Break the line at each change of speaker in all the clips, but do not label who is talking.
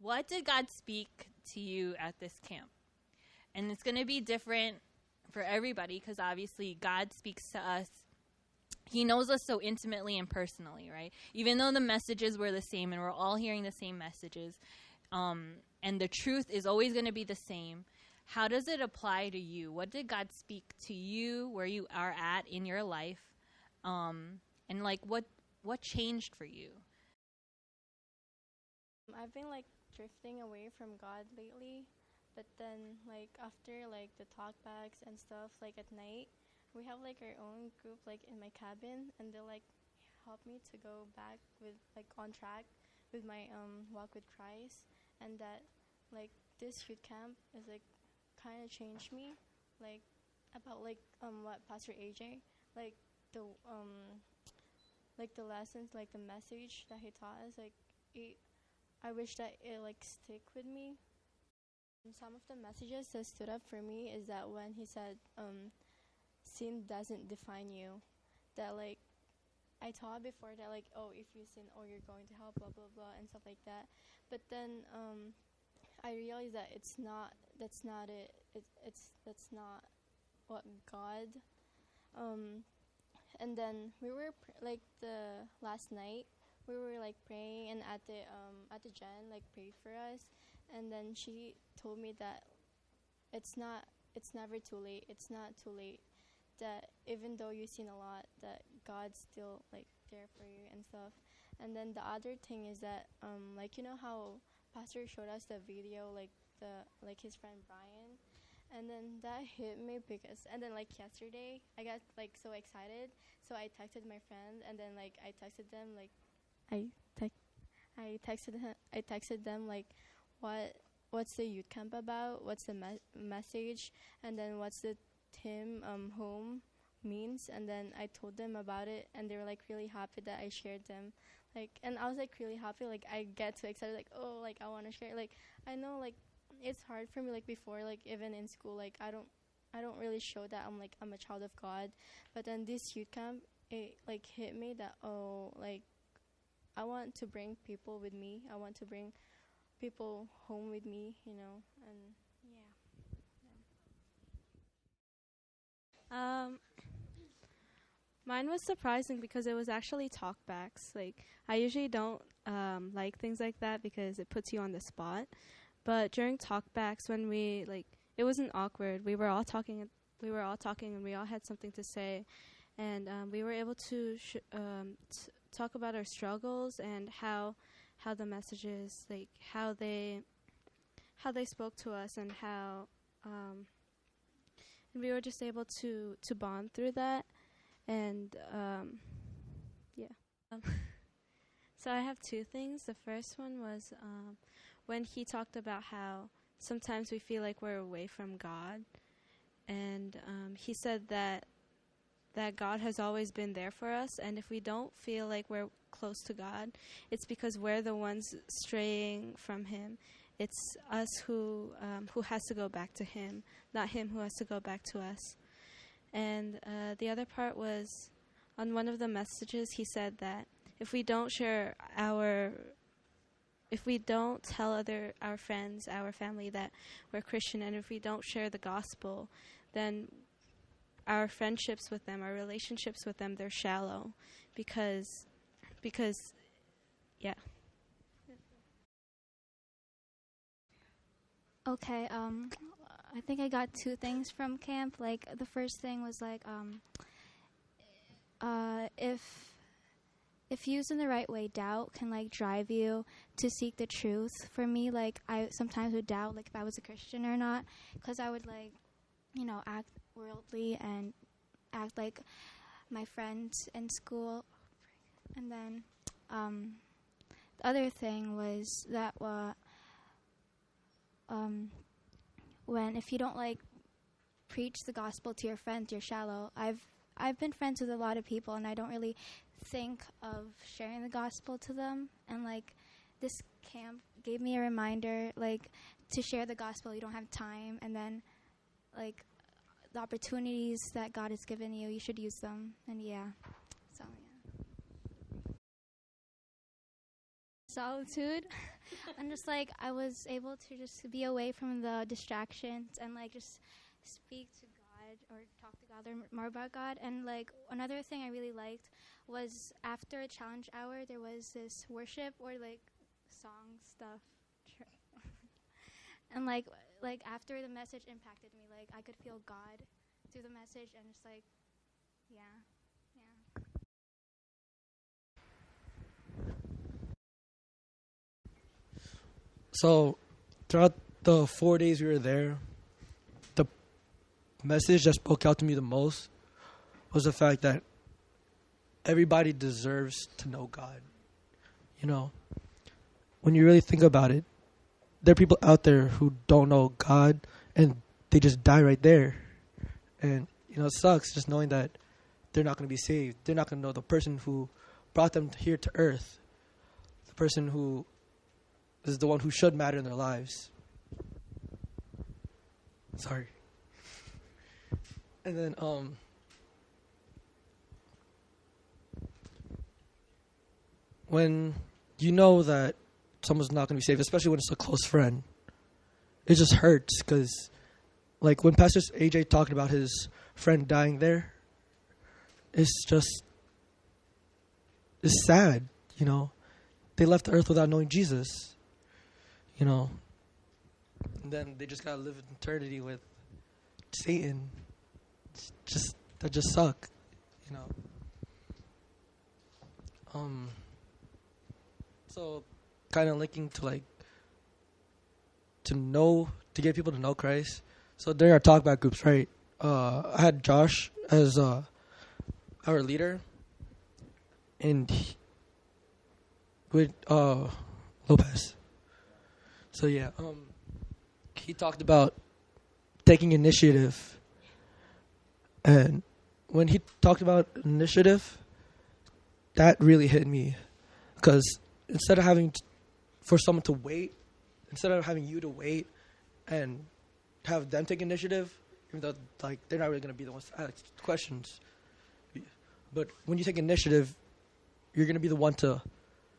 what did God speak to you at this camp? And it's going to be different for everybody because obviously God speaks to us. He knows us so intimately and personally, right? Even though the messages were the same and we're all hearing the same messages, and the truth is always going to be the same, how does it apply to you? What did God speak to you where you are at in your life? And like what changed for you?
I've been like drifting away from God lately, but then like after like the talkbacks and stuff, like at night, we have like our own group like in my cabin, and they like help me to go back with like on track with my walk with Christ, and that like this youth camp is like kind of changed me, like about like what Pastor AJ like the lessons, like the message that he taught us, like I wish that it like stick with me. And some of the messages that stood up for me is that when he said sin doesn't define you, that like I thought before that like, oh, if you sin, oh, you're going to hell, blah blah blah and stuff like that, but then I realized that that's not it. That's not what God. And then we were like the last night we were like praying, and at the Jen like prayed for us, and then she told me that it's never too late. It's not too late. That even though you've seen a lot, that God's still like there for you and stuff. And then the other thing is that like you know how Pastor showed us the video, like his friend Brian, and then that hit me because, and then like yesterday I got like so excited, so I texted my friend, and then like I texted them like I texted them like what's the youth camp about, what's the message, and then what's the theme home means, and then I told them about it, and they were like really happy that I shared them, like, and I was like really happy, like I get too excited, like, oh, like I want to share, like I know like it's hard for me, like before, like even in school, like I don't really show that I'm a child of God, but then this youth camp, it like hit me that, oh, like I want to bring people with me, I want to bring people home with me, you know, and yeah.
Mine was surprising because it was actually talkbacks. Like, I usually don't like things like that because it puts you on the spot. But during talkbacks, when we like, it wasn't awkward. We were all talking, and we all had something to say, and we were able to talk about our struggles and how the messages, like how they spoke to us, and how and we were just able to bond through that. And yeah. So I have two things. The first one was when he talked about how sometimes we feel like we're away from God, and he said that God has always been there for us, and if we don't feel like we're close to God, it's because we're the ones straying from Him. It's us who has to go back to Him, not Him who has to go back to us. And the other part was, on one of the messages, he said that if we don't tell our friends, our family that we're Christian, and if we don't share the gospel, then our friendships with them, our relationships with them, they're shallow, because yeah.
Okay, I think I got two things from camp. Like, the first thing was like, if used in the right way, doubt can like drive you to seek the truth. For me, like, I sometimes would doubt like if I was a Christian or not, because I would like, you know, act worldly and act like my friends in school. And then the other thing was that when if you don't like preach the gospel to your friends, you're shallow. I've been friends with a lot of people, and I don't really think of sharing the gospel to them. And like this camp gave me a reminder, like, to share the gospel. You don't have time, and then like the opportunities that God has given you, you should use them. And yeah, so yeah. solitude. And just like I was able to just be away from the distractions and like just speak to God or talk to God, learn more about God. And like another thing I really liked was after a challenge hour, there was this worship or like song stuff. And like after the message impacted me, like I could feel God through the message and just like, yeah.
So, throughout the 4 days we were there, the message that spoke out to me the most was the fact that everybody deserves to know God. You know, when you really think about it, there are people out there who don't know God and they just die right there. And, you know, it sucks just knowing that they're not going to be saved. They're not going to know the person who brought them here to earth, the person who is the one who should matter in their lives. Sorry. And then, when you know that someone's not going to be saved, especially when it's a close friend, it just hurts because, like, when Pastor AJ talked about his friend dying there, it's sad, you know. They left the earth without knowing Jesus. You know, and then they just gotta live in eternity with Satan. That just suck, you know. So kind of linking to to get people to know Christ. So during our talkback groups, right? I had Josh as our leader, and with Lopez. So yeah, he talked about taking initiative, and when he talked about initiative, that really hit me, because instead of having for someone to wait, instead of having you to wait and have them take initiative, even though like they're not really gonna be the ones to ask questions, but when you take initiative, you're gonna be the one to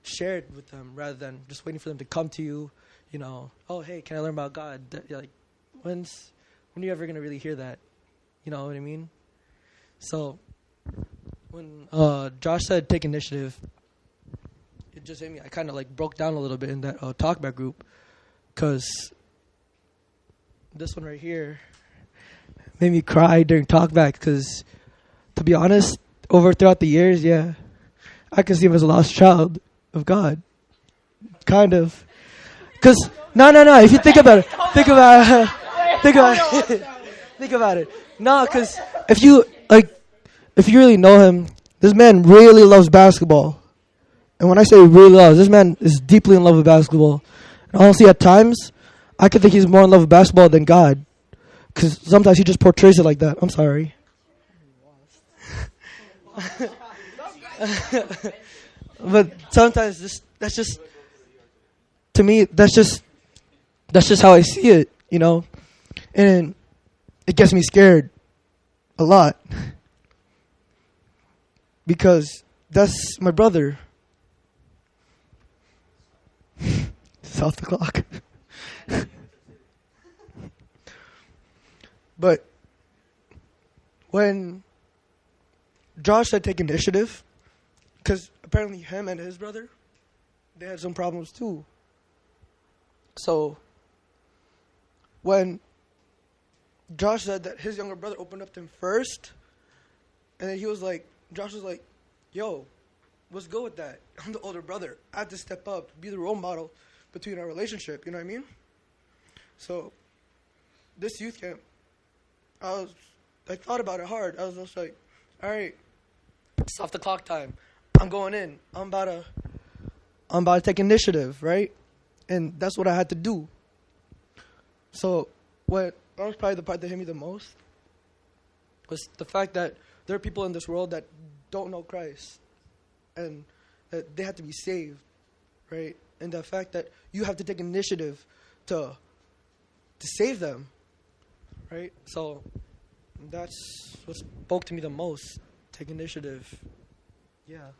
share it with them rather than just waiting for them to come to you. You know, oh, hey, can I learn about God? Like, when are you ever going to really hear that? You know what I mean? So, when Josh said take initiative, it just hit me. I kind of, like, broke down a little bit in that talkback group, because this one right here made me cry during talkback, because, to be honest, throughout the years, yeah, I can see him as a lost child of God. Kind of. Because, no. If you think about it. Think about it. No, because if you really know him, this man really loves basketball. And when I say really loves, this man is deeply in love with basketball. And honestly, at times, I could think he's more in love with basketball than God. Because sometimes he just portrays it like that. I'm sorry. But sometimes that's just, to me, that's just how I see it, you know? And it gets me scared a lot. Because that's my brother. It's off the clock. But when Josh said take initiative, because apparently him and his brother, they had some problems too. So, when Josh said that his younger brother opened up to him first, and then Josh was like, yo, let's go with that. I'm the older brother. I have to step up, be the role model between our relationship, you know what I mean? So, this youth camp, I thought about it hard. I was just like, all right, it's off the clock time. I'm going in. I'm about to take initiative, right? And that's what I had to do. So that was probably the part that hit me the most, was the fact that there are people in this world that don't know Christ, and that they have to be saved, right? And the fact that you have to take initiative to save them, right? So that's what spoke to me the most. Take initiative. Yeah.